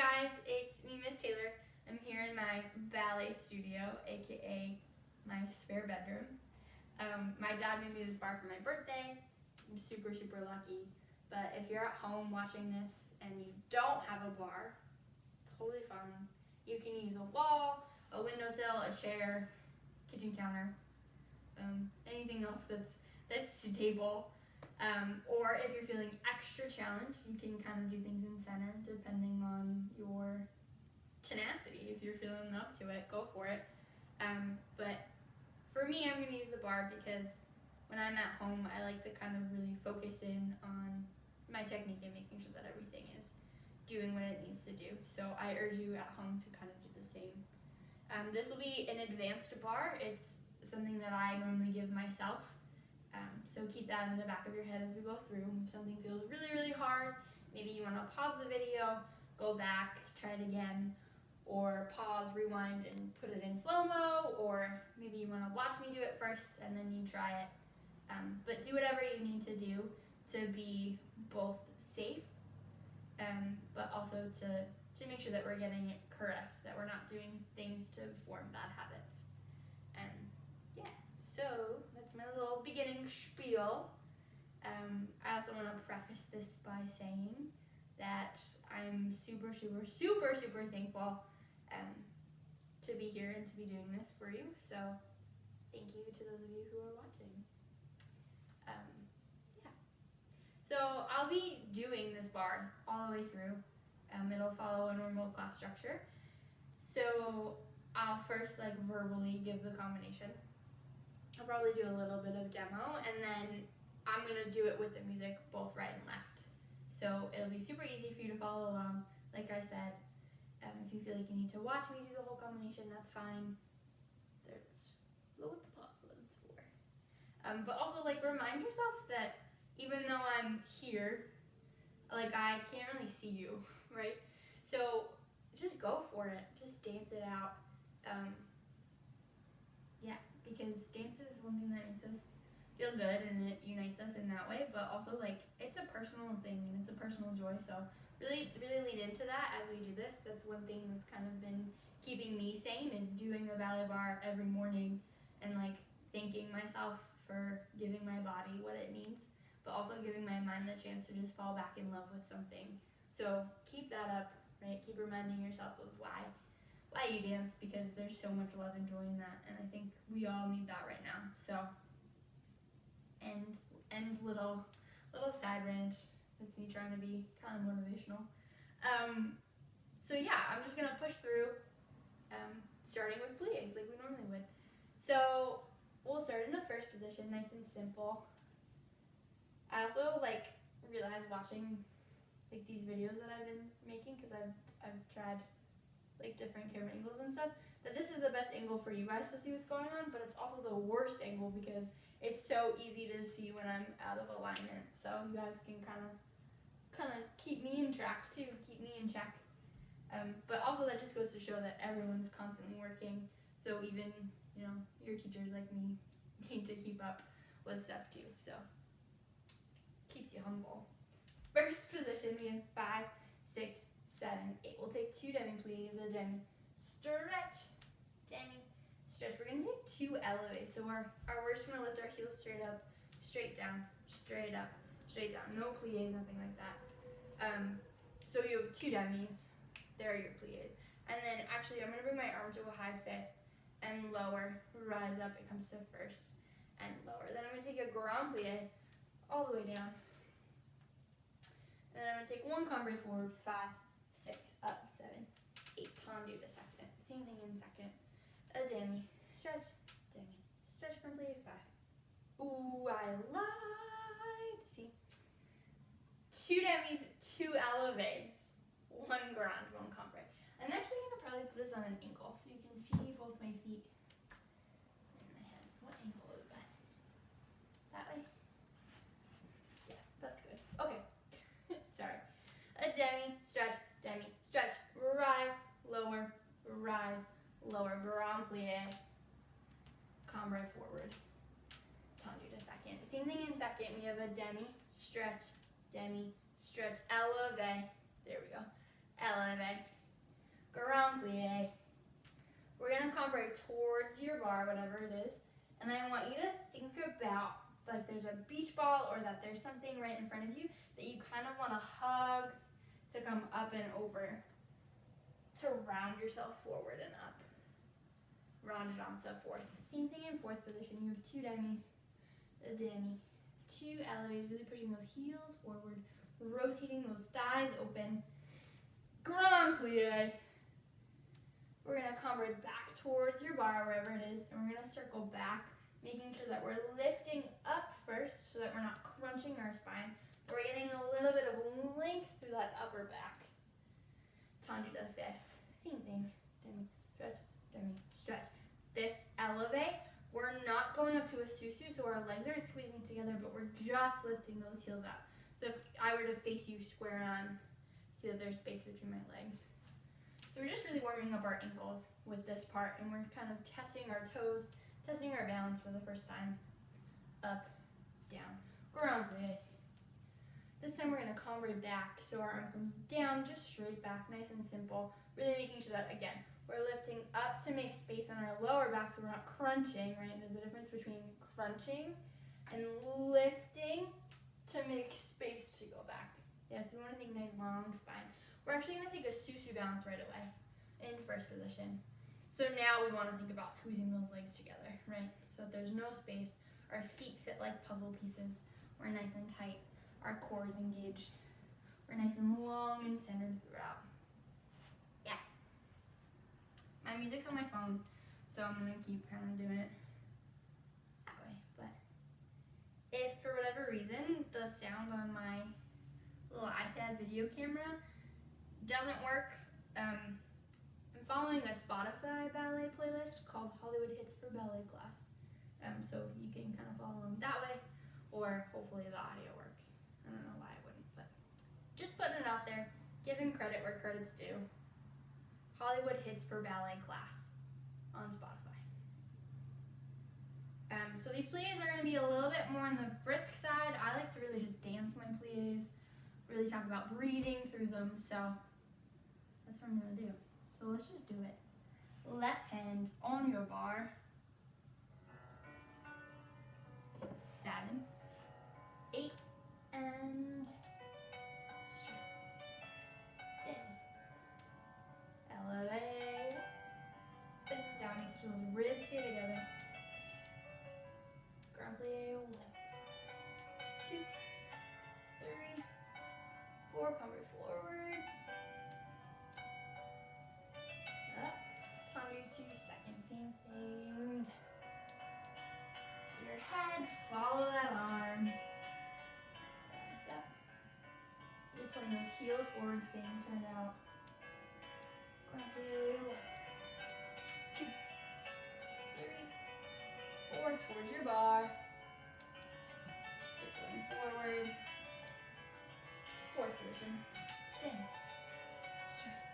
guys, it's me, Miss Taylor. I'm here in my ballet studio, aka my spare bedroom. My dad made me this bar for my birthday. I'm super lucky. But if you're at home watching this and you don't have a bar, totally fine. You can use a wall, a windowsill, a chair, kitchen counter, anything else that's stable. Or if you're feeling extra challenged, you can kind of do things in center depending on your tenacity. If you're feeling up to it, go for it. But for me, I'm going to use the bar because when I'm at home, I like to kind of really focus in on my technique and making sure that everything is doing what it needs to do. So I urge you at home to kind of do the same. This will be an advanced bar. It's something that I normally give myself. So keep that in the back of your head as we go through. If something feels really hard, maybe you want to pause the video, go back, try it again, or pause, rewind, and put it in slow-mo, or maybe you want to watch me do it first and then you try it. But do whatever you need to do to be both safe, but also to make sure that we're getting it correct, that we're not doing things to form bad habits. So that's my little beginning spiel. I also want to preface this by saying that I'm super thankful to be here and to be doing this for you. So thank you to those of you who are watching. So I'll be doing this bar all the way through. It'll follow a normal class structure. So I'll first verbally give the combination. I'll probably do a little bit of demo, and then I'm going to do it with the music both right and left. So it'll be super easy for you to follow along. Like I said, if you feel like you need to watch me do the whole combination, that's fine. That's what the pause button's for. But also remind yourself that even though I'm here, I can't really see you, right? So just go for it. Just dance it out. Because dance is one thing that makes us feel good and it unites us in that way, but also it's a personal thing and it's a personal joy. So really lean into that as we do this. That's one thing that's kind of been keeping me sane, is doing the ballet bar every morning and thanking myself for giving my body what it needs, but also giving my mind the chance to just fall back in love with something. So keep that up, right? Keep reminding yourself of why you dance, because there's so much love and joy in that, and I think we all need that right now. So, and little side rant, that's me trying to be kind of motivational. So yeah, I'm just gonna push through, starting with pliés like we normally would. So we'll start in the first position, nice and simple. I also realized watching these videos that I've been making, because I've tried different camera angles and stuff, that this is the best angle for you guys to see what's going on, but it's also the worst angle because it's so easy to see when I'm out of alignment. So you guys can kind of keep me in track too, keep me in check. But also that just goes to show that everyone's constantly working. So even your teachers like me need to keep up with stuff too. So keeps you humble. First position, we have 5, 6, 7, 8. We'll take 2 demi-pliés, a demi, stretch, demi, stretch. We're going to take 2 elevés. So we're just going to lift our heels straight up, straight down, straight up, straight down. No pliés, nothing like that. So you have 2 demis. There are your pliés. And then actually I'm going to bring my arm to a high fifth and lower, rise up. It comes to first and lower. Then I'm going to take a grand plié all the way down. And then I'm going to take 1 cambrai forward, 5, 6, up, 7, 8, tendu to second. Same thing in second. A demi, stretch, grand plie, 5. Ooh, I lied. See? 2 demis, 2 elevés, 1 grand, 1 cambrai. I'm actually going to probably put this on an ankle so you can see both my feet and my head. What ankle is best? That way? Yeah, that's good. Okay. Sorry. A demi, stretch, rise, lower, grand plie, cambrai forward, tendu to second. Same thing in second, we have a demi, stretch, elevate, there we go, elevate, towards your bar, whatever it is, and I want you to think about like there's a beach ball or that there's something right in front of you that you kind of want to hug to come up and over to round yourself forward and up. Round it onto fourth. Same thing in fourth position. You have two demis, a demi, two elevates, really pushing those heels forward, rotating those thighs open. Grand plie. We're gonna come right back towards your bar, wherever it is, and we're gonna circle back, making sure that we're lifting up first so that we're not crunching our spine. We're getting a little bit of length through that upper back. Tendu to fifth. Same thing. Demi, stretch. This elevate, we're not going up to a susu, so our legs aren't squeezing together, but we're just lifting those heels up. So if I were to face you square on, see that there's space between my legs. So we're just really warming up our ankles with this part, and we're kind of testing our toes, testing our balance for the first time. Up, down, grand plie. This time we're gonna come right back, so our arm comes down, just straight back, nice and simple. Really making sure that, again, we're lifting up to make space on our lower back so we're not crunching, right? There's a difference between crunching and lifting to make space to go back. Yeah, so we wanna think nice long spine. We're actually gonna take a susu balance right away in first position. So now we wanna think about squeezing those legs together, right? So that there's no space. Our feet fit like puzzle pieces. We're nice and tight. Our core is engaged. We're nice and long and centered throughout. Yeah. My music's on my phone, so I'm gonna keep kind of doing it that way. But if for whatever reason the sound on my little iPad video camera doesn't work, I'm following a Spotify ballet playlist called Hollywood Hits for Ballet Class. So you can kind of follow them that way, or hopefully the audio works. I don't know why I wouldn't, but just putting it out there, giving credit where credit's due. Hollywood Hits for Ballet Class on Spotify. So these plies are going to be a little bit more on the brisk side. I like to really just dance my plies, really talk about breathing through them, so that's what I'm going to do. So let's just do it. Left hand on your bar. 7, 8, and straight. Demi. Elevate. Bend down, make sure those ribs stay together. Grand plie. 1, 2, 3, 4. Come right forward. Up. Tendu 2 seconds. Same thing. Your head, follow that arm. Rise up. You're pulling those heels forward, staying turned out. Grand plie. 1, 2, 3, 4. Towards your bar. Circling forward. Fourth position. Demi. Stretch.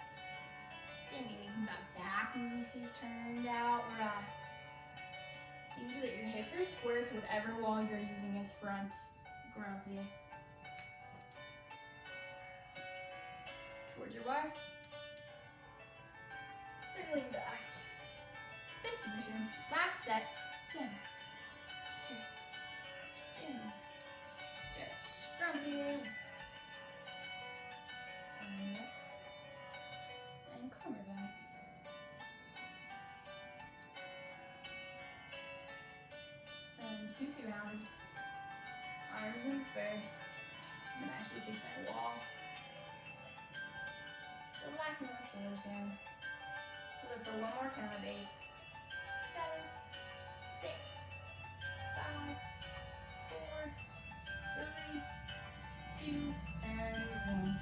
Demi. Making that back knee stays turned out. Rise. Making sure that your hips are square to whatever wall you're using as front. Grand plie. Towards your bar. Circling back. Fifth position. Last set. Demi. Stretch. Demi. Stretch. Grand plie. And come right back. And susu balance. Arms in first. I'm gonna actually face my wall. Relaxing my shoulders here. Look for one more count of 8, 7, 6, 5, 4, 3, 2, and 1.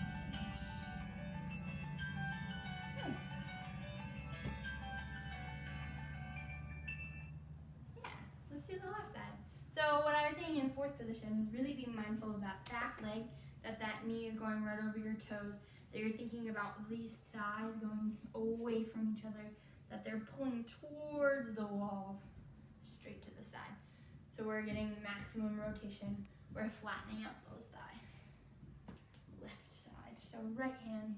Let's do the left side. So what I was saying in fourth position is really be mindful of that back leg, that knee is going right over your toes, that you're thinking about these thighs going away from each other, that they're pulling towards the walls, straight to the side. So we're getting maximum rotation. We're flattening out those thighs. Left side. So right hand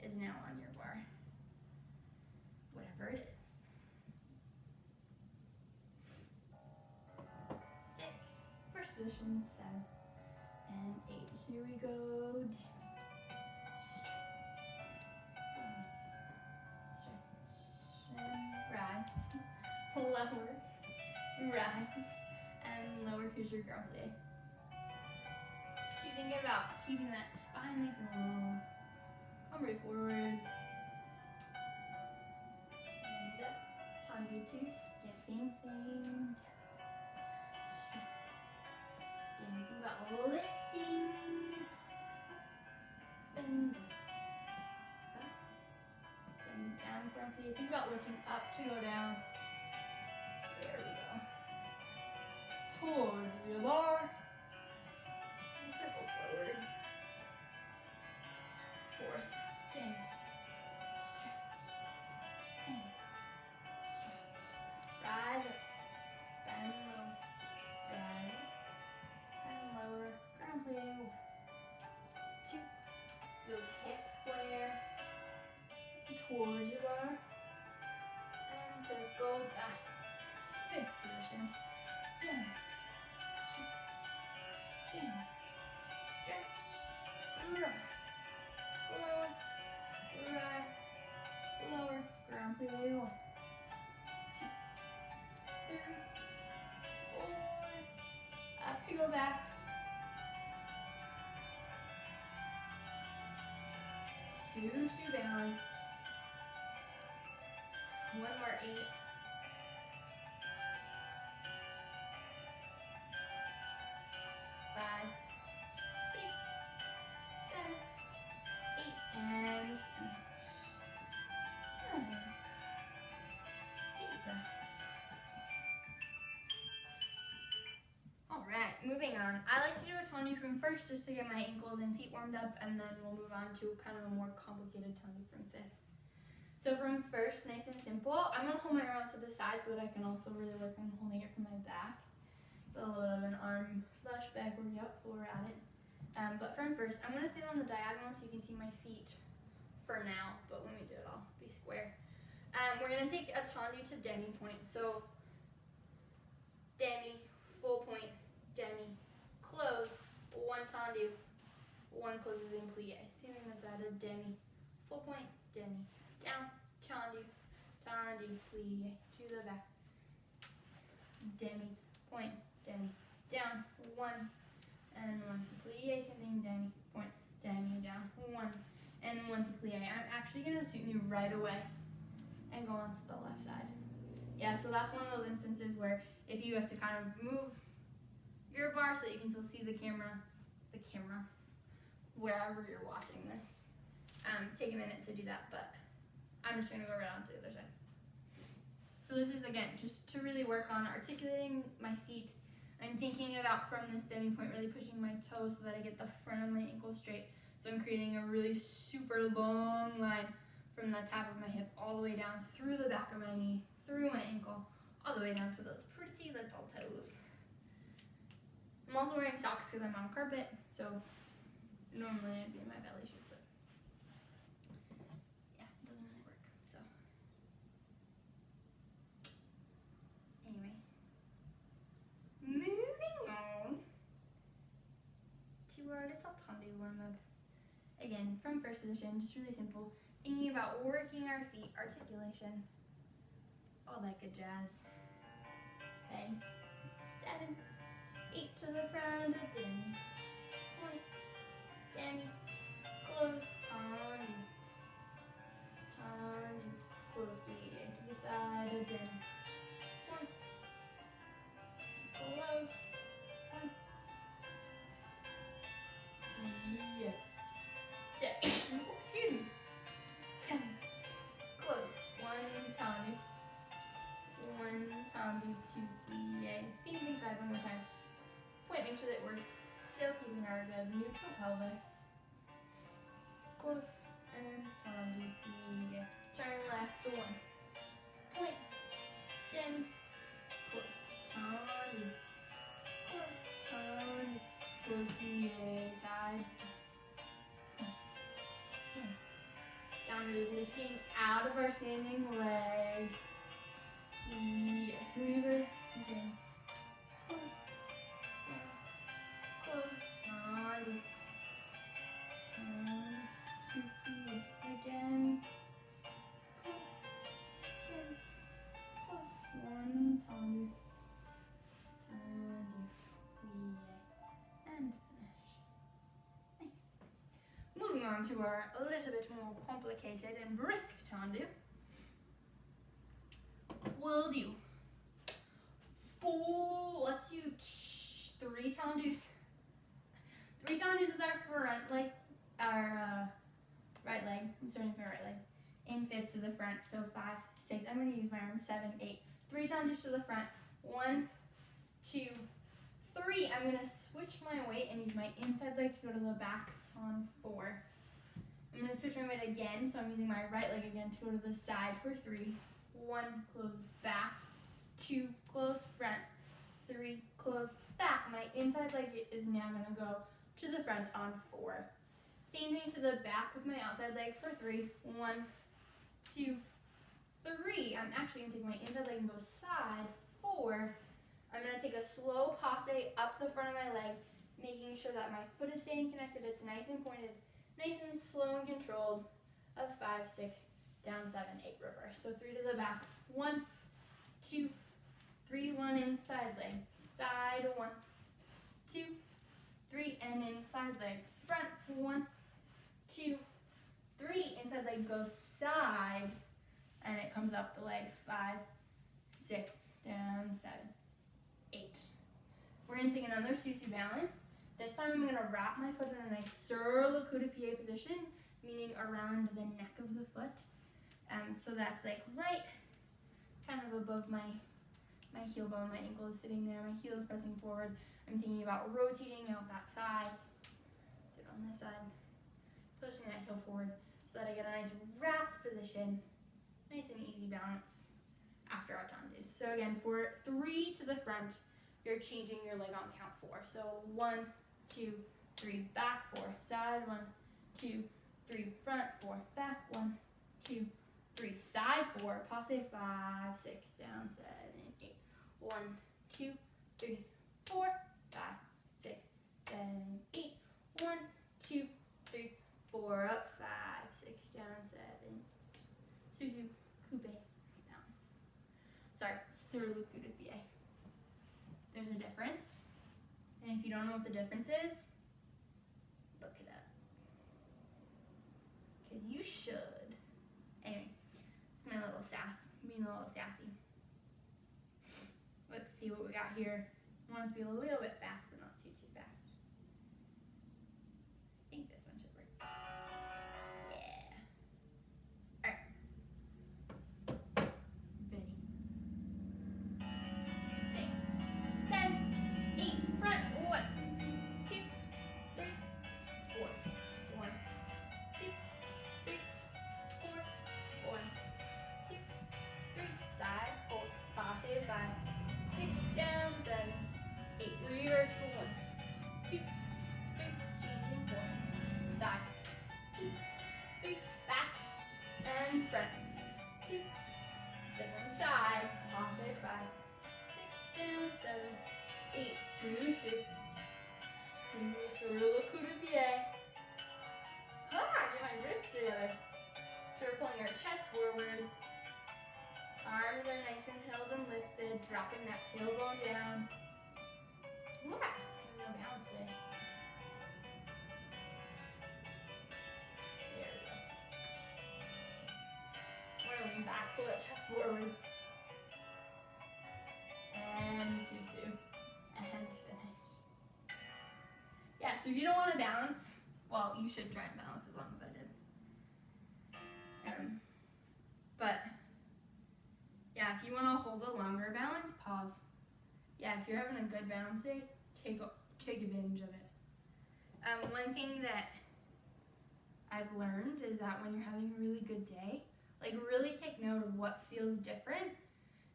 is now on your bar. Whatever it is. circle, stretch, and rise, lower, rise, and lower. Here's your ground play. So you think about keeping that spine nice and low. Come right forward. And up. Tandu 2, second, same thing. Then you think about lifting. Bend up. Bend down correctly. Think about lifting up to go down. There we go. Towards your bar. And circle forward. 4th. Dang. Stretch. Dang. Stretch. Rise up. Bend low. Rise up. And lower. Ground play. 2. Those hips square. Towards your bar. And circle back. 5th position. Down. Stretch. Down. Stretch. Rise. Lower. Rise. Lower. Ground play. 1, 2, 3, 4. Up to go back. Susu balance. 1 more, 8. 5, 6, 7, 8, and finish. 9. Deep breaths. Alright, moving on. I like to do a Tandu from first just to get my ankles and feet warmed up, and then we'll move on to kind of a more complicated Tandu from 5th. So from first, nice and simple, I'm going to hold my arm to the side so that I can also really work on holding it from my back. A little bit of an arm slash back workout while we're at it. But from first, I'm going to sit on the diagonal so you can see my feet for now, but when we do it, I'll be square. We're going to take a Tandu to demi point. So demi, full point, demi, close, 1 Tandu, 1 closes in plie. Same thing as that, a demi, full point, demi, down, Tandu, Tandu, plie, to the back, demi, point, demi, down, 1, and 1 to plie, same thing, demi, point, demi, down, 1, and 1 to plie. I'm actually going to suit you right away and go on to the left side. Yeah, so that's one of those instances where if you have to kind of move your bar so that you can still see the camera, wherever you're watching this. Take a minute to do that, but I'm just going to go right on to the other side. So this is, again, just to really work on articulating my feet. I'm thinking about from this demi point, really pushing my toes so that I get the front of my ankle straight. So I'm creating a really super long line from the top of my hip all the way down through the back of my knee, through my ankle, all the way down to those pretty little toes. I'm also wearing socks because I'm on carpet, so normally I'd be in my ballet shoes, but yeah, it doesn't really work, so. Anyway, moving on to our little Tandu warm-up. Again, from first position, just really simple. Thinking about working our feet, articulation, all that good jazz. Ready? 7, 8 to the front, a demi, point, demi, close, Tandu, Tandu, close, plie to the side, a demi, point, close, point, yeah, demi, excuse me, demi, close, 1 Tandu, 1 Tandu, 2 plie, same thing side, one more time. Point, make sure that we're still keeping our good neutral pelvis. Close, and Tandu, plie. Turn left, 1. Point, demi, close, Tandu, close, Tandu, close, plie, side. Demi. Down, really lifting out of our standing leg. Plie, reverse, demi. Close, Tandu, on to our a little bit more complicated and brisk tendu. We'll do let's do 3 tendus. 3 tendus with our front leg, our right leg. I'm starting with my right leg. In 5th to the front, so 5, 6. I'm going to use my arm. 7, 8. 3 tendus to the front. 1, 2, 3. I'm going to switch my weight and use my inside leg to go to the back on 4. I'm going to switch my weight again, so I'm using my right leg again to go to the side for 3. 1, close back. 2, close front. 3, close back. My inside leg is now going to go to the front on 4. Same thing to the back with my outside leg for 3. 1, 2, 3. I'm actually going to take my inside leg and go side. 4. I'm going to take a slow passe up the front of my leg, making sure that my foot is staying connected. It's nice and pointed, nice and slow and controlled. Of 5, 6, down 7, 8, reverse. So 3 to the back. 1, 2, 3, 1 inside leg. Side, 1, 2, 3, and inside leg. Front, 1, 2, 3. Inside leg goes side, and it comes up the leg. 5, 6, down 7, 8. We're going to take another susu balance. This time I'm going to wrap my foot in a nice sur le coup de pied position, meaning around the neck of the foot. So that's like right kind of above my heel bone. My ankle is sitting there. My heel is pressing forward. I'm thinking about rotating out that thigh. Do it on this side. Pushing that heel forward so that I get a nice wrapped position. Nice and easy balance after our tendu. So again, for 3 to the front, you're changing your leg on count 4. So 1, 2, 3, back, 4, side, 1, 2, 3, front, 4, back, 1, 2, 3, side, 4, passe, 5, 6, down, 7, 8, 1, 2, 3, 4, 5, 6, 7, 8, 1, 2, 3, 4, up, 5, 6, down, 7, susu, coupe, balance. Sorry, sur le coup de pied. There's a difference, and if you don't know what the difference is, look it up, because you should. Anyway, it's my little sass, being a little sassy. Let's see what we got here. I want it to be a little bit fast, but not too fast. I think this one should work. Yeah. Alright. Ready. 6, 7, 8, front. 1, 2, 3, 4. 1, 2, 3, 4. 1, 2, 3. Side, 4. Passe, 5, 6, down, 7, 8. Reverse for 1, 2, 3. Changing 4. Side, 2, 3. Back and front. 2. This one side. Passe, 5, 6, down, 7, 8. Susu. Sur le coup de pied. Get my ribs together. So we're pulling our chest forward. Arms are nice and held and lifted, dropping that tailbone down. No balance today. There we go. Want to lean back, pull that chest forward. And susu. And finish. Yeah, so if you don't want to balance, well, you should try and balance as long as I did. But yeah, if you want to hold a longer balance, pause. Yeah, if you're having a good balance day, take advantage of it. One thing that I've learned is that when you're having a really good day, like really take note of what feels different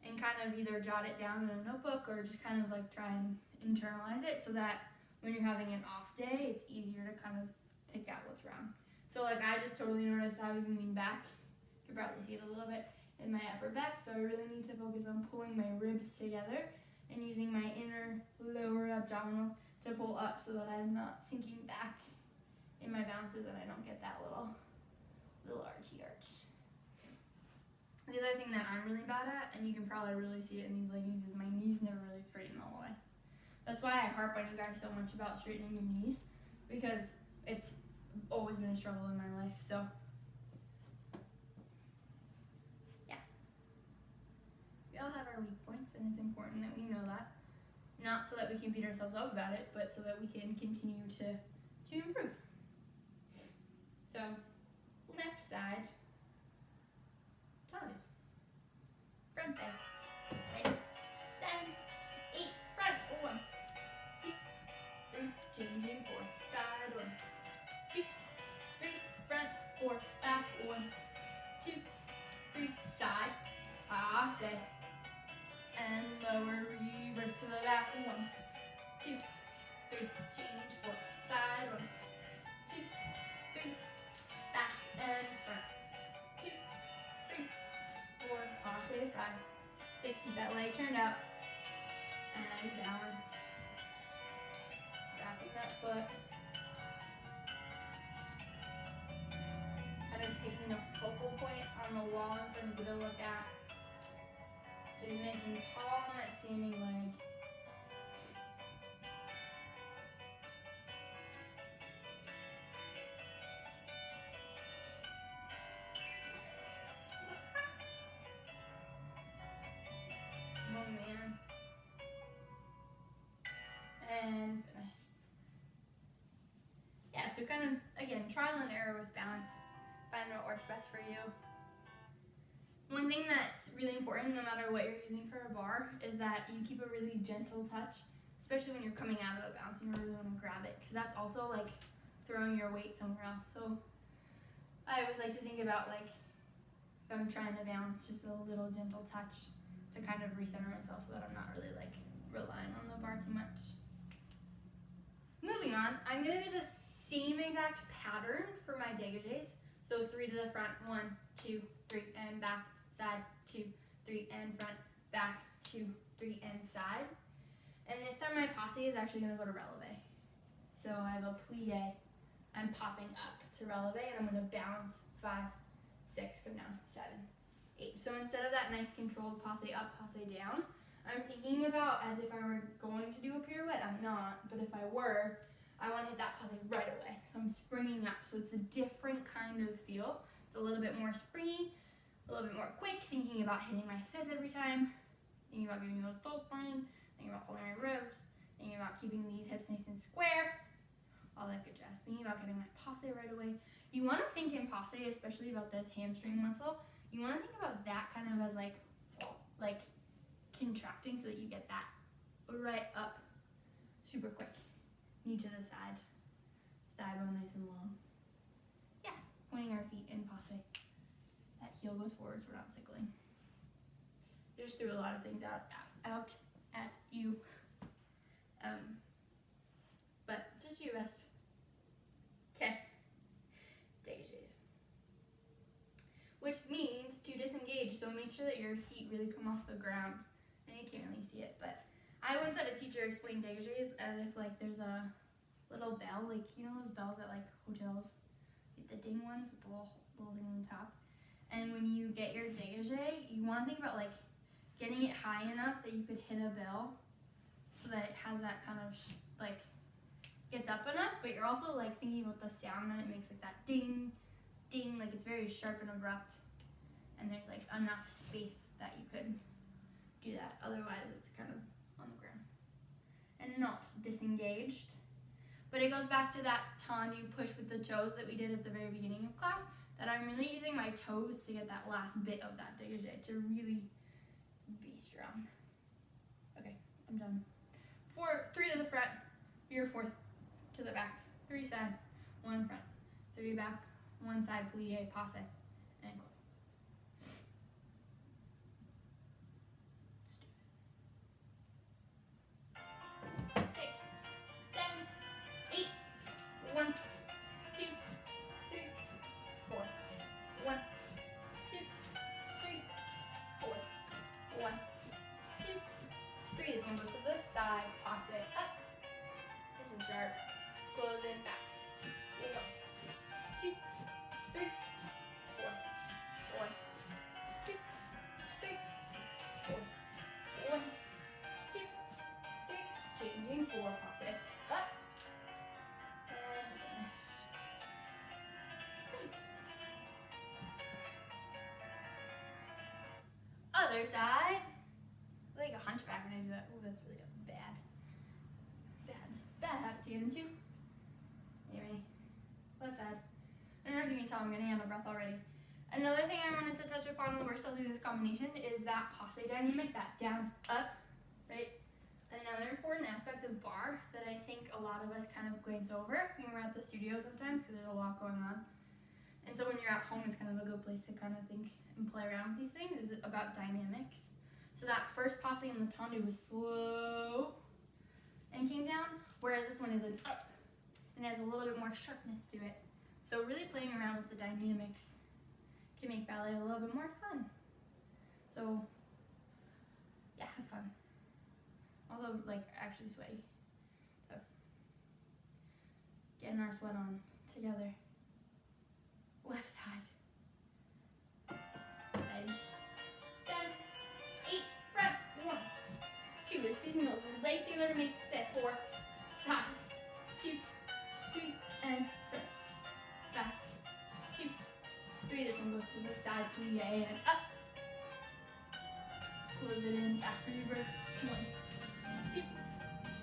and kind of either jot it down in a notebook or just kind of like try and internalize it so that when you're having an off day, it's easier to kind of pick out what's wrong. So like I just totally noticed I was leaning back. You can probably see it a little bit in my upper back, so I really need to focus on pulling my ribs together and using my inner lower abdominals to pull up so that I'm not sinking back in my bounces and I don't get that little archy arch. The other thing that I'm really bad at, and you can probably really see it in these leggings, is my knees never really straighten all the way. That's why I harp on you guys so much about straightening your knees, because it's always been a struggle in my life. So yeah, we all have our weak points, and it's important that we know that. Not so that we can beat ourselves up about it, but so that we can continue to improve. So left side, toes, front bend. Ready? 7, 8, front. 1, 2, 3, changing 4, side 1, 2, 3, front 4, back 1, 2, 3, side, passe, and lower, reverse to the back 1, 2, 3, change 4, side 1, 2, 3, back and front, 2, 3, 4, passe 5, 6, keep that leg turned out, and balance, wrapping that foot, kind of picking a focal point on the wall in front of you to look at, getting nice and tall on that standing leg. Oh man. And finish. Yeah, so kind of, again, trial and error with balance. Find what works best for you. One thing that's really important, no matter what you're using for a bar, is that you keep a really gentle touch, especially when you're coming out of a bounce and you really want to grab it, because that's also like throwing your weight somewhere else. So I always like to think about, like, if I'm trying to balance, just a little gentle touch to kind of recenter myself so that I'm not really like relying on the bar too much. Moving on, I'm gonna do the same exact pattern for my dégagés. So 3 to the front, 1, 2, 3, and back, side, 2, 3, and front, back, 2, 3, and side. And this time my passe is actually gonna go to releve. So I have a plie, I'm popping up to releve, and I'm gonna balance 5, 6, come down, 7, 8. So instead of that nice controlled passe up, passe down, I'm thinking about as if I were going to do a pirouette. I'm not, but if I were, I want to hit that passe right away. So I'm springing up. So it's a different kind of feel. It's a little bit more springy, a little bit more quick, thinking about hitting my fifth every time, thinking about getting those toes pointed, thinking about holding my ribs, thinking about keeping these hips nice and square, all that good jazz. Thinking about getting my passe right away. You want to think in passe, especially about this hamstring muscle, you want to think about that kind of as like contracting so that you get that right up super quick. Knee to the side, thigh bone nice and long. Yeah, pointing our feet in passe. That heel goes forwards, we're not cycling. Just threw a lot of things out at you. But just do your best. Okay. Dégagés. Which means to disengage, so make sure that your feet really come off the ground. And you can't really see it, but I once had a teacher explain dégagés as if like there's a little bell, like you know those bells at like hotels, like the ding ones with the little thing on the top. And when you get your dégagé, you want to think about like getting it high enough that you could hit a bell, so that it has that kind of like gets up enough, but you're also like thinking about the sound that it makes, like that ding, ding, like it's very sharp and abrupt, and there's like enough space that you could do that. Otherwise, it's kind of on the ground and not disengaged. But it goes back to that tendu push with the toes that we did at the very beginning of class, that I'm really using my toes to get that last bit of that dégagé to really be strong. Okay, I'm done. 3 to the front, your 4 to the back, 3 side, 1 front, 3 back, 1 side plie, passe, and close. 6, 7, 8, 1, 2, 3, 4, 1, 2, 3, 4, 1, 2, 3. This one goes to the side, passe up, nice and sharp, close in back. 1, 2, 3, 4, Other side. Like a hunchback when I do that. Oh, that's really bad. Bad habit to get into. Anyway, left side. I don't know if you can tell I'm getting out of breath already. Another thing I wanted to touch upon when we're still doing this combination is that passe dynamic, that down, up, right? Another important aspect of barre that I think a lot of us kind of glance over when we're at the studio sometimes because there's a lot going on. And so when you're at home, it's kind of a good place to kind of think and play around with these things, is about dynamics. So that first passe in the tendu was slow and came down, whereas this one is an up and has a little bit more sharpness to it. So really playing around with the dynamics can make ballet a little bit more fun. So yeah, have fun. Also, like, actually sweaty. So getting our sweat on together. Left side. Ready? 7, 8, front. 1, 2. We're squeezing those legs together to make fit. 4, side. 2, 3, and front. Back. 2, 3. This one goes to the side. Plie and up. Close it in. Back reverse. 1, 2,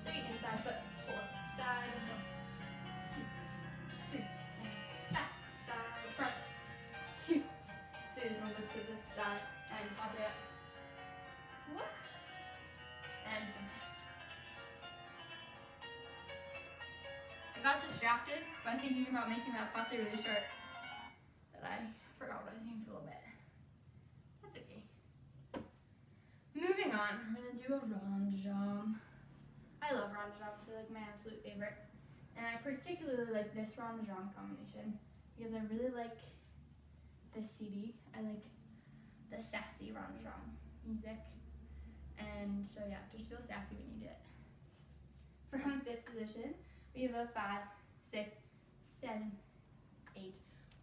3. Inside foot. 4. Side. 1, 2, 3. And back. Side. Front. 2, 3. This one goes to the side. And pass it up. What? And finish. I got distracted by thinking about making that passe really short that I forgot what I was doing for a little bit. That's okay. Moving on, I'm gonna do a rond jambe. I love rond jambes, they're like my absolute favorite. And I particularly like this rond jambe combination because I really like the CD. I like the sassy rond jambe music. And so yeah, just feel sassy when you do it. From 5th position, we have a 5, 6, 7, 8.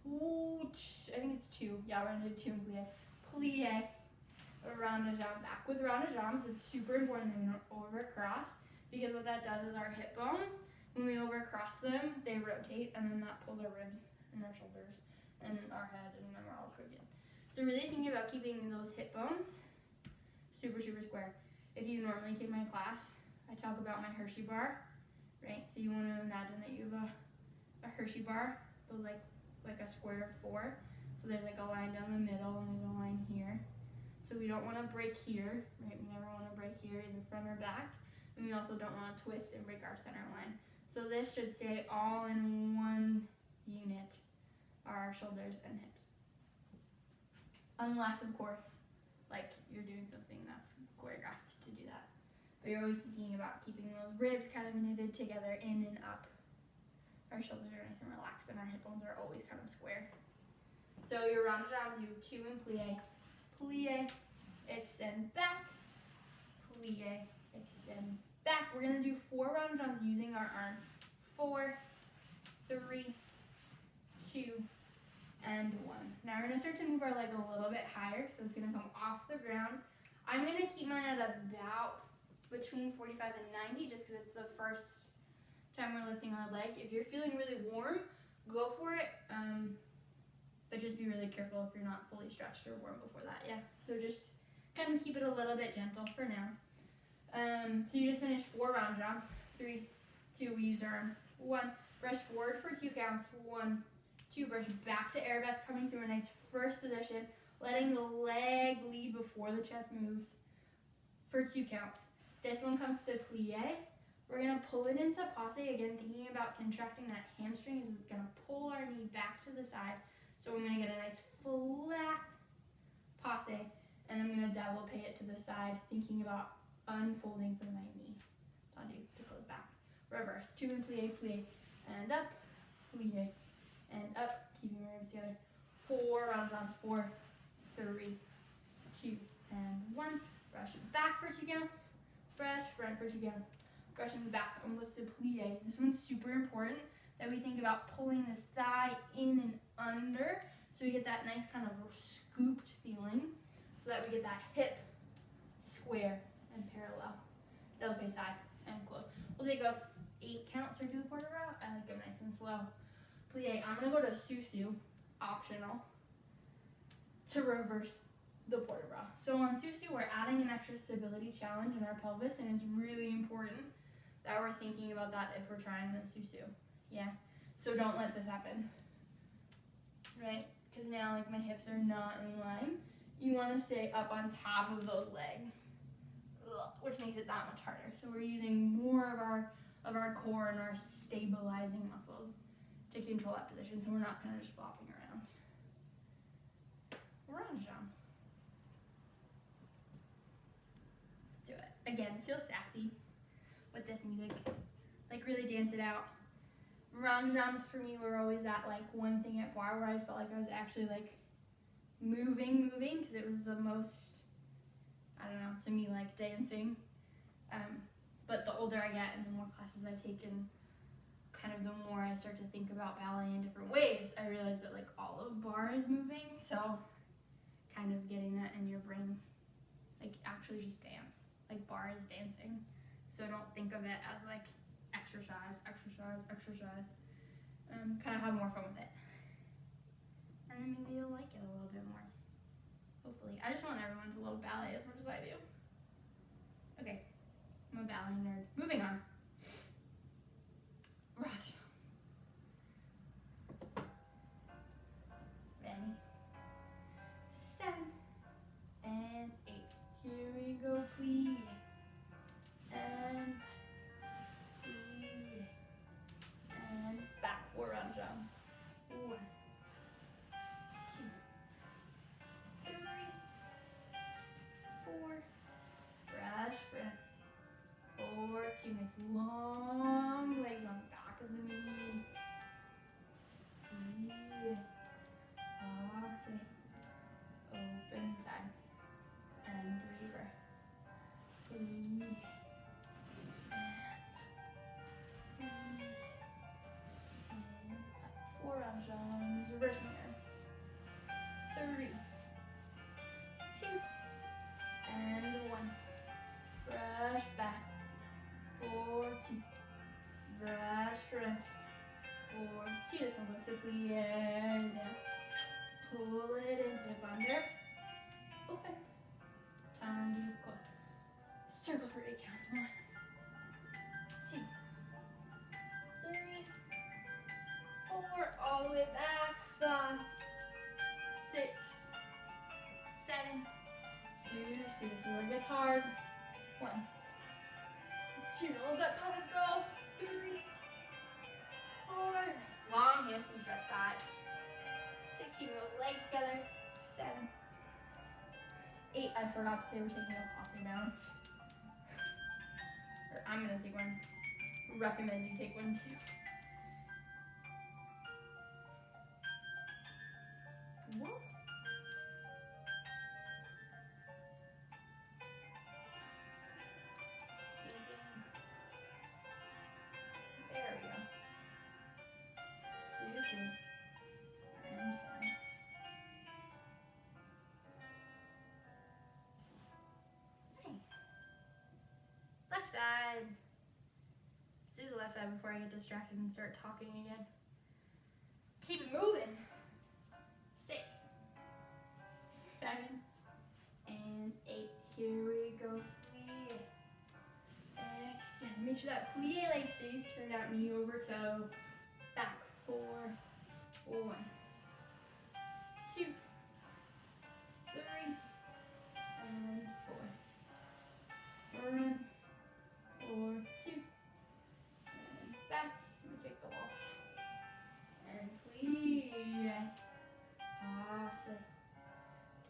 Ooh, I think it's 2. Yeah, we're gonna do 2 and plie. Plie. Rond jambe back. With rond jambes, it's super important that we don't overcross because what that does is our hip bones, when we overcross them, they rotate and then that pulls our ribs and our shoulders and our head and then we're all crooked. So really think about keeping those hip bones super, super square. If you normally take my class, I talk about my Hershey bar, right? So you want to imagine that you have a Hershey bar, goes like a square of 4. So there's like a line down the middle and there's a line here. So we don't want to break here, right? We never want to break here, either front or back. And we also don't want to twist and break our center line. So this should stay all in one unit, our shoulders and hips. Unless, of course, like you're doing something that's choreographed to do that. But you're always thinking about keeping those ribs kind of knitted together in and up. Our shoulders are nice and relaxed and our hip bones are always kind of square. So your rond jambes, you have 2 and plie. Plie, extend back, plie, extend back. We're gonna do 4 rond jambes using our arm. 4, 3, 2, and 1. Now we're gonna start to move our leg a little bit higher, so it's gonna come off the ground. I'm gonna keep mine at about between 45 and 90, just because it's the first time we're lifting our leg. If you're feeling really warm, go for it. But just be really careful if you're not fully stretched or warm before that, yeah. So just kind of keep it a little bit gentle for now. So you just finished 4 rond jambes. 3, 2, we used our arm. 1, brush forward for 2 counts. 1, 2, brush back to arabesque, coming through a nice first position, letting the leg lead before the chest moves for 2 counts. This one comes to plie. We're gonna pull it into passe, again, thinking about contracting that hamstring as it's gonna pull our knee back to the side. So I'm gonna get a nice flat passe, and I'm gonna développé it to the side, thinking about unfolding from my knee. Tendu to close back. Reverse, 2 and plie, plie, and up, plie, and up, keeping my ribs together. 4 rond jambes, 4, 3, 2, and 1. Brush back for 2 counts, brush front for 2 counts. Brushing back, almost to plie. This one's super important that we think about pulling this thigh in and under so we get that nice kind of scooped feeling so that we get that hip square and parallel. Développé side and close. We'll take 8 counts or do a quarter row. I like them nice and slow. Plie. I'm gonna go to susu, optional, to reverse the port de bras. So on Susu, we're adding an extra stability challenge in our pelvis, and it's really important that we're thinking about that if we're trying the Susu. Yeah, so don't let this happen, right? Because now like my hips are not in line. You want to stay up on top of those legs, which makes it that much harder. So we're using more of our core and our stabilizing muscles to control that position, so we're not kind of just flopping around. Run jumps. Let's do it. Again, feel sassy with this music. Like really dance it out. Run jumps for me were always that like one thing at Barre where I felt like I was actually like moving, because it was the most, I don't know, to me like dancing. But the older I get and the more classes I take and kind of the more I start to think about ballet in different ways, I realize that like all of Barre is moving. So kind of getting that in your brains, like actually just dance. Like Barre is dancing. So don't think of it as like exercise. Kind of have more fun with it. And then maybe you'll like it a little bit more. Hopefully. I just want everyone to love ballet as much as I do. Okay, I'm a ballet nerd. Moving on. Rush. Ready? 7 and 8. Here we go, plie. And plie. And back 4 round jumps. 1, 2, 3, 4. Brush front. 4, 2. Make long legs on the back of the knee. Plie. Opposite. Open side. And reverse. Plie. And up. 4 round jumps. Reverse mirror. 3, 2, and 1. Brush back. 4, 2. Brush front. 4, 2. This one goes to plie. Down. Pull it in. Dip under. Open. Time to close. Circle for 8 counts. 1, 2, 3, 4. All the way back. 5, 6, 7. Susu. This is where it gets hard. 1, 2. Let that pelvis go. 3, 4. Nice long hamstring stretch. 5, 6. Keep those legs together. 7, 8. I forgot to say we're taking a posse balance. Or I'm gonna take one. Recommend you take one too. Whoa. Sinking. There we go. Susu. And fine. Nice. Left side. Let's do the left side before I get distracted and start talking again. Keep it moving. 6, 7, and 8. Here we go. Plie. Extend. Make sure that plie leg stays turned out, knee over toe. Back. 4, 1, 2, 3, and 4. Front. 4, 2, and back. And kick the wall. And plie. Opposite.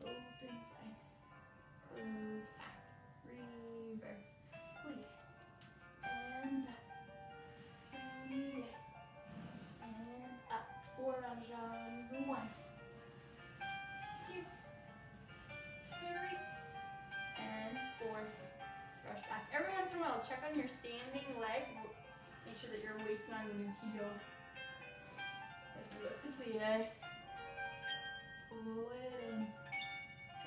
Open side. Close back. Reverse. Plie. And up. Plie. And up. 4 round jumps. 1, 2, 3, and 4. Brush back. Every once in a while, check on your standing leg. Make sure that your weight's not in your heel. Okay, so go to plie. Pull it in.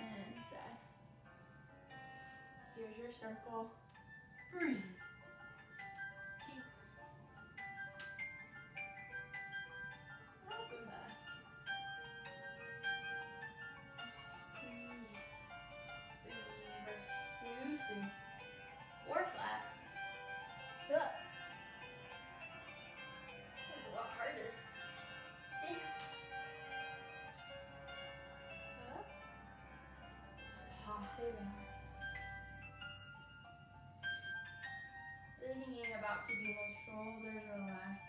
And side. Here's your circle. Breathe. 2. Open back. Plie. balance. Really thinking about keeping those shoulders relaxed.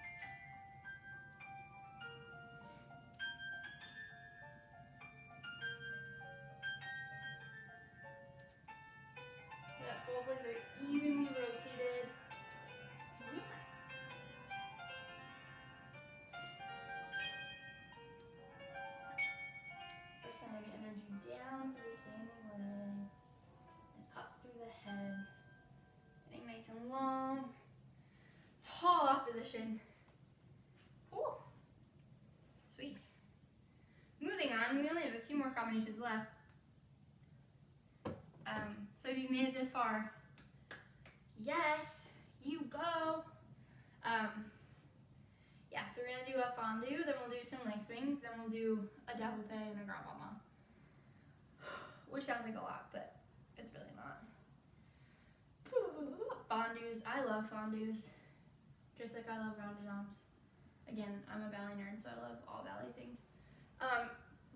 That both legs are evenly rotated. We're sending energy down for the standing leg and up through the head. Getting nice and long. Tall opposition. Whew. Sweet. Moving on, we only have a few more combinations left. So if you've made it this far, yes, you go. Yeah, so we're gonna do a fondue, then we'll do some leg swings, then we'll do a développé and a grand mama. Which sounds like a lot, but it's really not. Fondues, I love fondues. Just like I love round jumps. Again, I'm a ballet nerd, so I love all ballet things.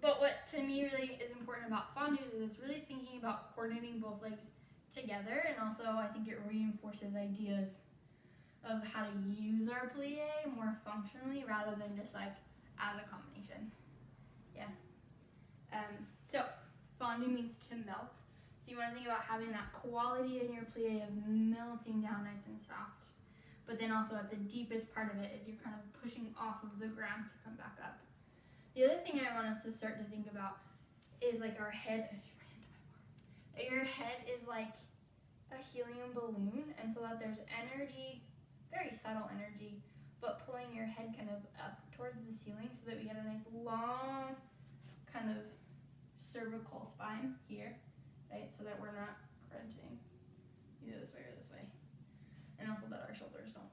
But what to me really is important about fondues is it's really thinking about coordinating both legs together, and also I think it reinforces ideas of how to use our plie more functionally rather than just like as a combination. Yeah. So fondue means to melt. So you want to think about having that quality in your plie of melting down nice and soft. But then also at the deepest part of it is you're kind of pushing off of the ground to come back up. The other thing I want us to start to think about is like our head. Your head is like a helium balloon, and so that there's energy, very subtle energy, but pulling your head kind of up towards the ceiling so that we get a nice long kind of cervical spine here, right? So that we're not crunching either this way or this way. And also that our shoulders don't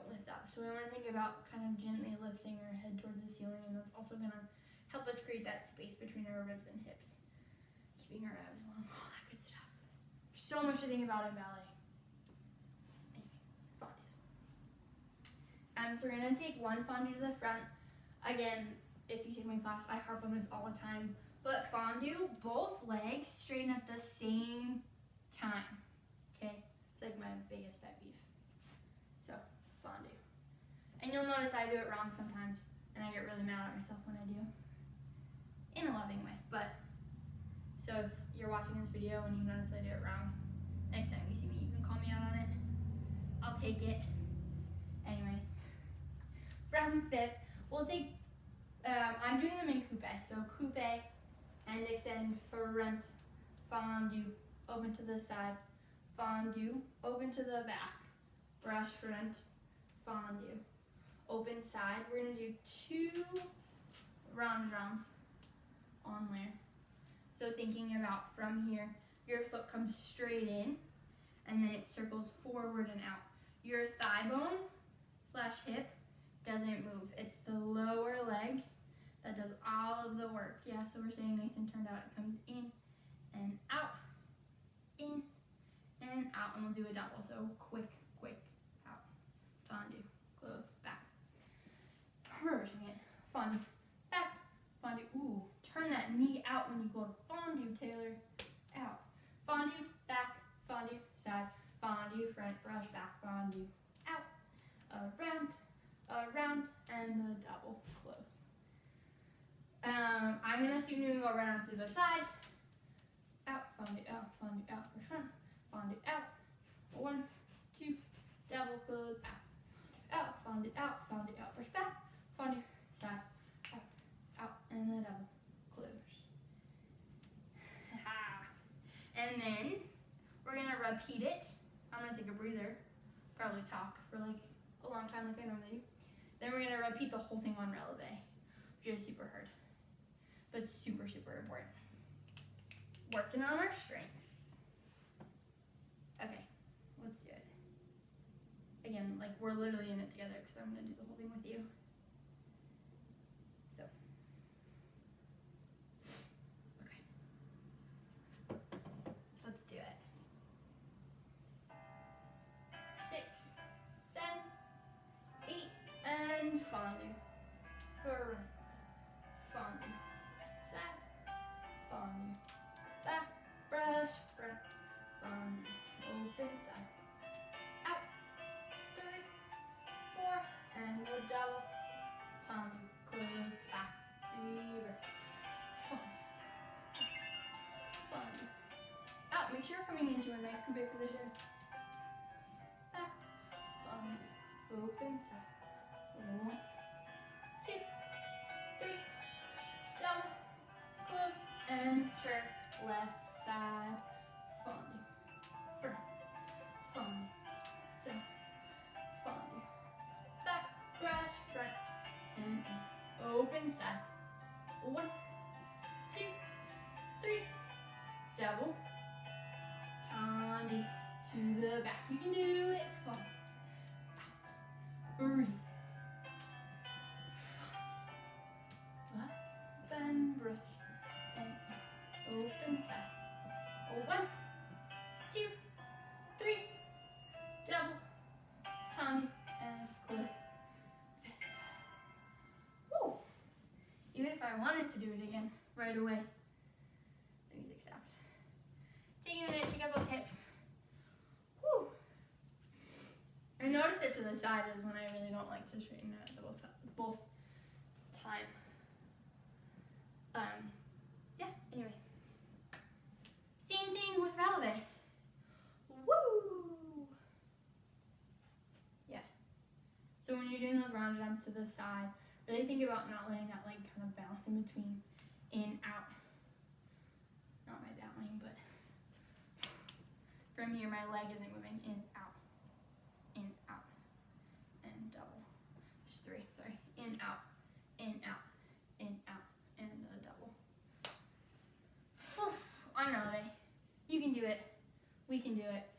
lift up. So we want to think about kind of gently lifting our head towards the ceiling, and that's also going to help us create that space between our ribs and hips. Keeping our abs long, all that good stuff. So much to think about in ballet. Anyway, fondues. So we're going to take one fondue to the front. Again, if you take my class, I harp on this all the time. But fondue, both legs straighten at the same time. Okay? It's like my biggest pet peeve. So, fondue. And you'll notice I do it wrong sometimes, and I get really mad at myself when I do. In a loving way, but so if you're watching this video and you notice I do it wrong, next time you see me, you can call me out on it. I'll take it. Anyway, from fifth, we'll take, I'm doing them in coupe. So coupe and extend front, fondue, open to the side, fondue, open to the back, brush front, fondue, open side. We're gonna do 2 round drums on there. So thinking about from here, your foot comes straight in and then it circles forward and out. Your thigh bone / hip doesn't move. It's the lower leg that does all of the work. Yeah, so we're saying nice and turned out. It comes in and out, in and out, and we'll do a double. So quick, out, fondue, close, back. Reversing it, fondue, back, fondue, ooh. Turn that knee out when you go to fondue, Taylor. Out. Fondue, back, fondue, side, fondue, front, brush, back, fondue, out. Around, and the double close. I'm going to assume you go around to the other side. Out, fondue, out, push front, fondue, out. 1, 2, double close, back. Out, fondue, out, push back, fondue, side, out, and the double. And then we're gonna repeat it. I'm gonna take a breather, probably talk for like a long time like I normally do. Then we're gonna repeat the whole thing on releve, which is super hard, but super important. Working on our strength. Okay, let's do it. Again, like we're literally in it together because I'm gonna do the whole thing with you. So. Let's do it. 6, 7, 8, and fondue. Front, fondue, side, fondue, back, brush, coming into a nice complete position. Back, fondue, open side. 1, 2, 3, double, close, and turn, left side, fondue, front, fondue, center, fondue, back, brush, front, and open side. 1, 2, 3, double, fondue, to the back. You can do it, fondue, out, breathe. And brush and open side. 1, 2, 3, double, tongue and clear. Woo! Even if I wanted to do it again right away, the music stopped. Take a minute, check out those hips. Woo! I notice it to the side is when I really don't like to straighten out both time. Yeah, anyway. Same thing with Ballet. Woo! Yeah. So when you're doing those round jumps to the side, really think about not letting that leg kind of bounce in between, in, out. Not my bowing, but from here my leg isn't moving, in, out, and double. Just 3, sorry. In, out, in, out, in, out. And a double. On Ballet, you can do it. We can do it.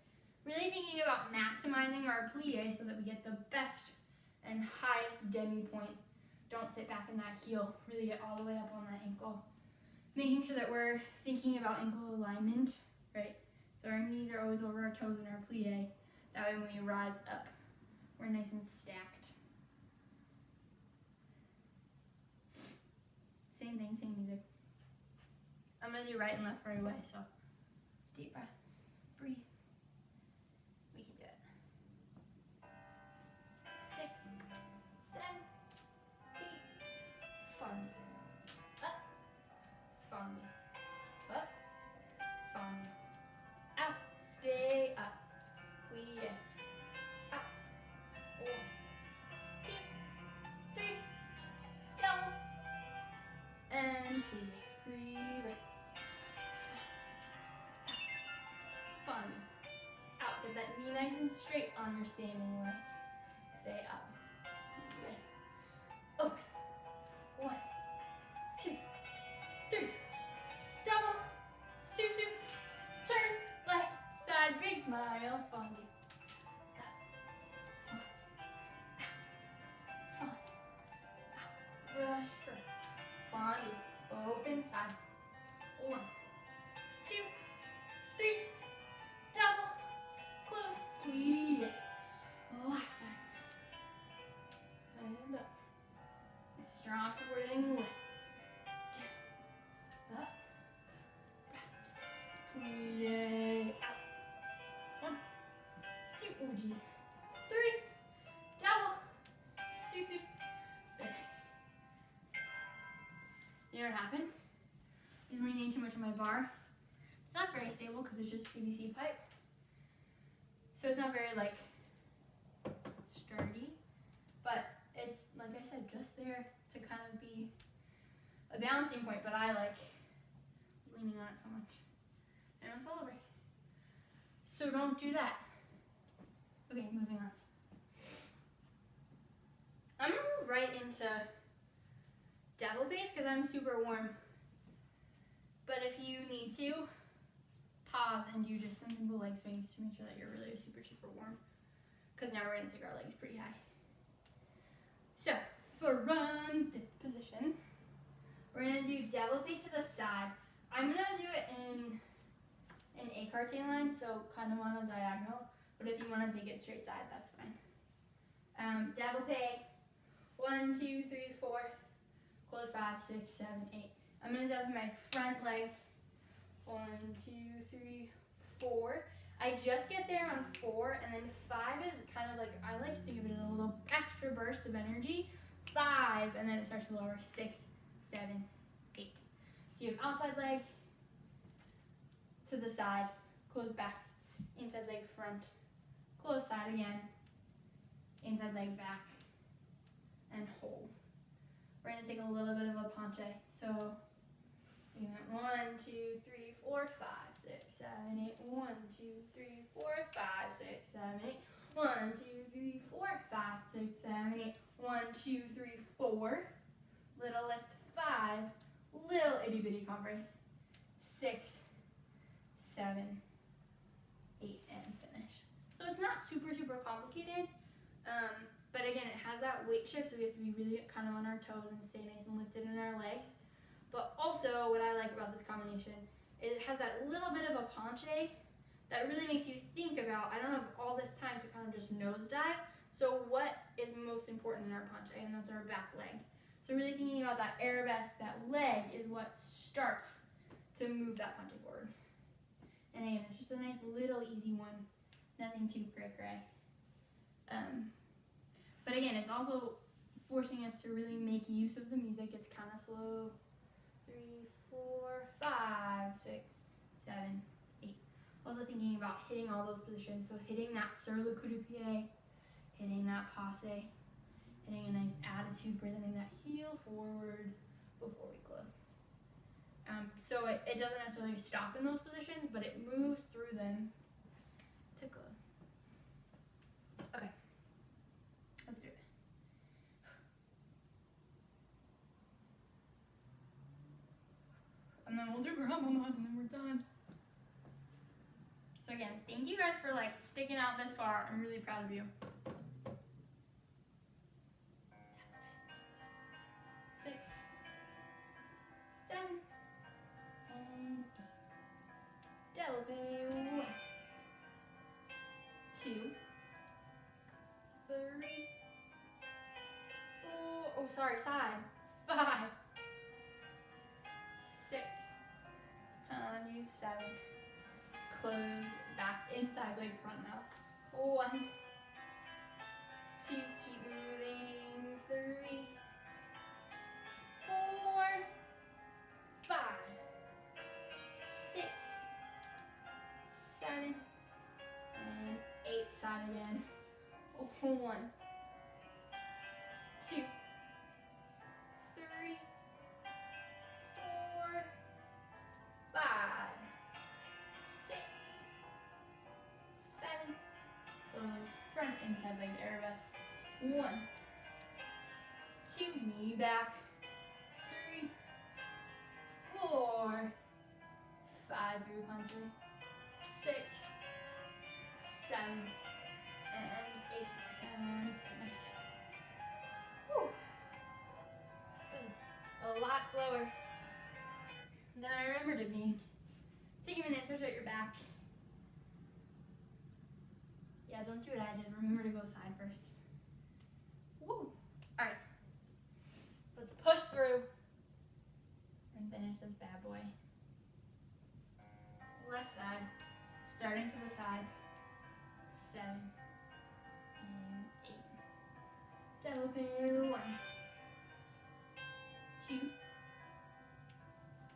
Really thinking about maximizing our plie so that we get the best and highest demi point. Don't sit back in that heel. Really get all the way up on that ankle. Making sure that we're thinking about ankle alignment, right? So our knees are always over our toes in our plie. That way when we rise up, we're nice and stacked. Same thing, same music. I'm gonna do right and left right away, so deep breath, breathe. We can do it. 6, 7, 8, fondue, up, fondue, up, fondue, out, stay up, plie, up, 1, 2, 3, double, and plie, breathe, fondue, out, get that knee nice and straight on your standing leg, stay up, plie, open, 1, 2, 3, double, susu, turn, left side, big smile, fondue, up, fondue, out, brush, fondue, open side, 1, 2, 3, double, close, plie, last side, and up, strong supporting leg, down, up, back, plie, out, 1, 2, oh geez, 3, double, susu, finish. You know what happened? I was leaning too much on my bar. It's not very stable because it's just PVC pipe. So it's not very like sturdy, but it's, like I said, just there to kind of be a balancing point, but I was leaning on it so much and it was fall over. So don't do that. Okay, moving on. I'm gonna move right into double base because I'm super warm. But if you need to, pause and do just some simple leg swings to make sure that you're really super, super warm. Because now we're going to take our legs pretty high. So, for run, 5th position, we're going to do double base to the side. I'm going to do it in an écarté line, so kind of on a diagonal. But if you want to take it straight side, that's fine. Double pay, 1, 2, 3, 4, close 5, 6, 7, 8. I'm going to double my front leg, 1, 2, 3, 4. I just get there on 4, and then 5 is kind of like, I like to think of it as a little extra burst of energy. 5, and then it starts to lower, 6, 7, 8. So you have outside leg to the side, close back, inside leg front, close side again, inside leg back, and hold. We're gonna take a little bit of a penché. So we went 1, 2, 3, 4, 5, 6, 7, 8. 1, 2, 3, 4, 5, 6, 7, 8. 1, 2, 3, 4, 5, 6, 7, 8. 1, 2, 3, 4. Little lift, 5. Little itty bitty combre. 6, 7, 8, and finish. So it's not super complicated. But again, it has that weight shift, so we have to be really kind of on our toes and stay nice and lifted in our legs. But also, what I like about this combination is it has that little bit of a penché that really makes you think about, I don't have all this time to kind of just nosedive, so what is most important in our penché, and that's our back leg. So really thinking about that arabesque, that leg is what starts to move that penché forward. And again, it's just a nice little easy one, nothing too cray-cray. But again, it's also forcing us to really make use of the music. It's kind of slow. 3, 4, 5, 6, 7, 8. Also thinking about hitting all those positions. So hitting that sur le coup de pied, hitting that passe, hitting a nice attitude, presenting that heel forward before we close. So it doesn't necessarily stop in those positions, but it moves through them to close. Okay. Let's do it. And then we'll do grandmamas and then we're done. So again, thank you guys for like sticking out this far. I'm really proud of you. 6, 7, and 8. Développé. 1, 2, 3, 4. Oh, sorry, side. 5, 6. On you. 7. Close back inside leg front now. 1, 2. Keep moving. 3, 4, 5, 6, 7, and 8. Side again. 1, 2, 3, 4, 5, 6, 7. Close front inside leg arabesque. 1, 2. Knee back. 3, 4, 5. Through puncher. 6, 7, and 8. And finish. Whew. It was a lot slower than I remembered it being. Take a minute to stretch out your back. Yeah, don't do what I did. Remember to go side first. Woo! Alright. Let's push through and finish this bad boy. Left side. Starting to the side. 7 and 8. Développé. 1, 2,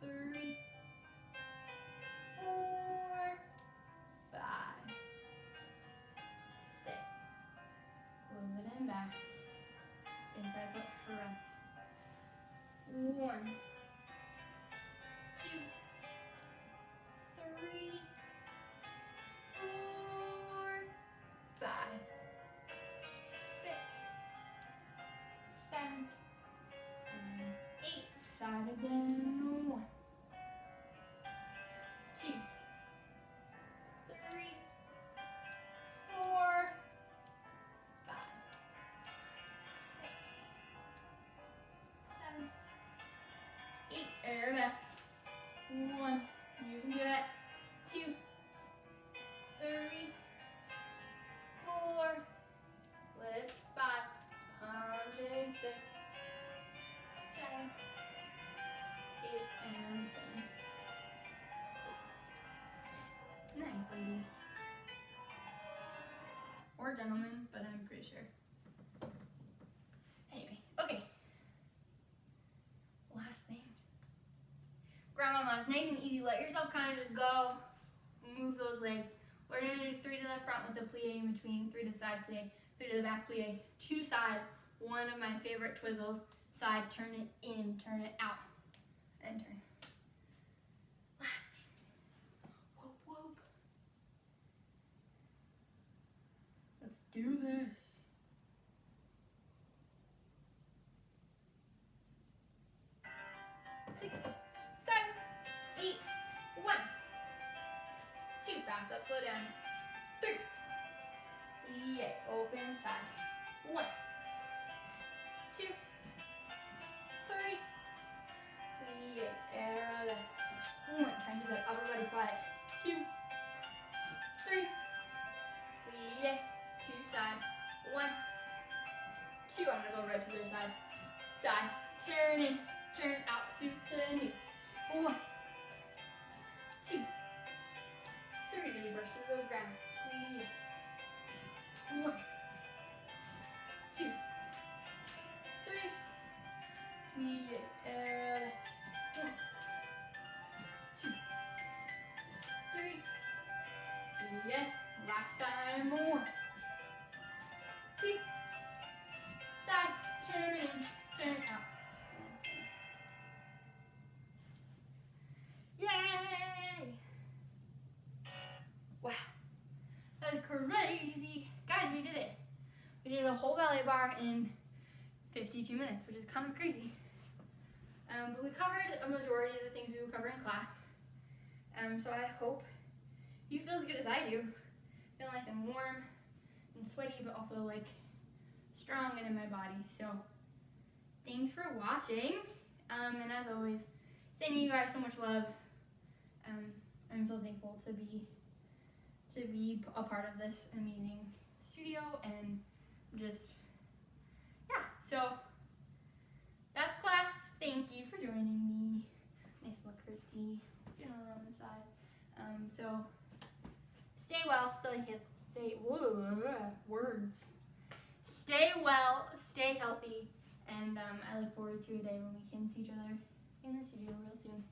3, 4, 5, 6. Close it in back. Inside foot front. 1, 2, 3, 4, 5, 6, 7, and 8. Side again. 1, 2, 3, 4, 5, 6, 7, 8. Arabesque. 1. You can do it. 2, 3, 4. Lift. 5. Punch. 6, 7, 8, and finish. Nice, ladies. Or gentlemen, but I'm pretty sure. Anyway, okay. Last thing. Grandmama's nice and easy. Let yourself kind of just go move those legs. We're gonna do 3 to the front with a plie in between, 3 to the side plie, 3 to the back plie, 2 side, one of my favorite twizzles, side, turn it in, turn it out, and turn. Last thing, whoop whoop. Let's do this. 6, 7, 8, 1, 2, fast up, slow down, 3, yeah, open side, 1, 2, 3, yeah, relax, 1, try and keep that upper body quiet, 2, 3, yeah, 2 side, 1, 2, I'm gonna go right to the other side, side, turn in, turn out, suit to new, 1, 2, 3, brush to the ground, 1, 2, 3, relax, 1, 2, 3, yeah, last time, 1, 2, side, turn in, turn out. Yay! Wow, that was crazy. Guys, we did it. We did a whole ballet bar in 52 minutes, which is kind of crazy. But we covered a majority of the things we would cover in class. So I hope you feel as good as I do. Feel nice and warm and sweaty, but also like strong and in my body. So thanks for watching. And as always, sending you guys so much love. I'm so thankful to be a part of this amazing studio, and just, yeah, so that's class. Thank you for joining me. Nice little curtsy, on the side. So stay well, stay well, stay healthy, and I look forward to a day when we can see each other in the studio real soon.